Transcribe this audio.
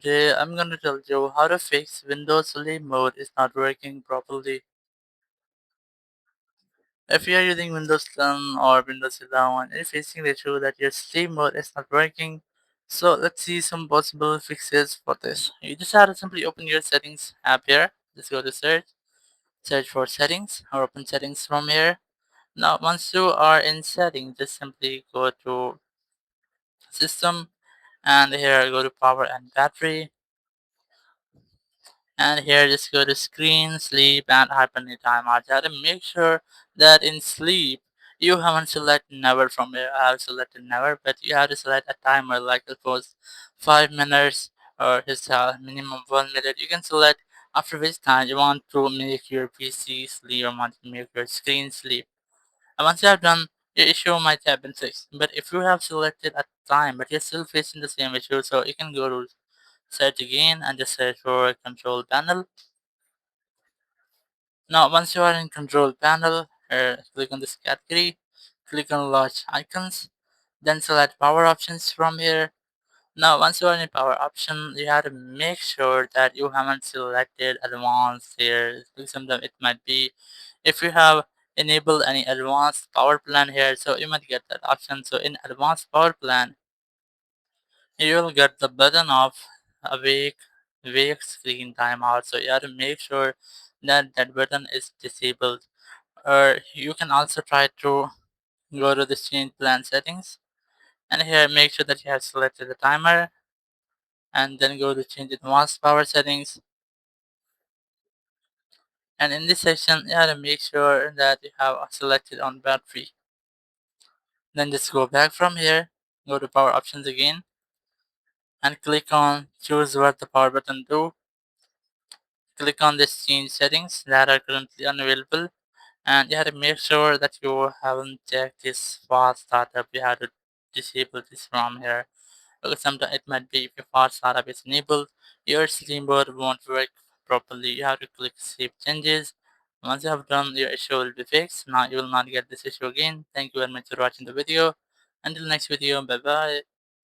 Today I'm going to tell you how to fix Windows Sleep Mode is not working properly. If you are using Windows 10 or Windows 11 and you're facing the issue that your sleep mode is not working, so let's see some possible fixes for this. You just have to simply open your settings app here. Just go to search for settings or open settings from here. Now once you are in settings, just simply go to system and here go to power and battery. And here just go to screen, sleep and hibernate timeout. You have to make sure that in sleep you haven't selected never from here. I have selected never, but you have to select a timer like suppose 5 minutes or just minimum 1 minute. You can select after which time you want to make your PC sleep or want to make your screen sleep. And once you have done, your issue might have been fixed. But if you have selected a time but you're still facing the same issue, so you can go to search again and just search for control panel. Now, once you are in control panel, click on this category, click on launch icons, then select power options from here. Now, once you are in power option, you have to make sure that you haven't selected advanced here. Sometimes it might be if you have enabled any advanced power plan here, so you might get that option. So in advanced power plan, you will get the button of awake screen timeout. So you have to make sure that that button is disabled. Or you can also try to go to the change plan settings and here make sure that you have selected the timer and then go to change advanced power settings, and in this section you have to make sure that you have selected on battery. Then just go back from here, go to power options again and click on choose what the power button do. Click on this change settings that are currently unavailable, and you have to make sure that you haven't checked this fast startup. You have to disable this from here because sometimes it might be if your fast startup is enabled, your sleep mode won't work properly. You have to click save changes. Once you have done, your issue will be fixed. Now you will not get this issue again. Thank you very much for watching the video. Until next video, bye bye.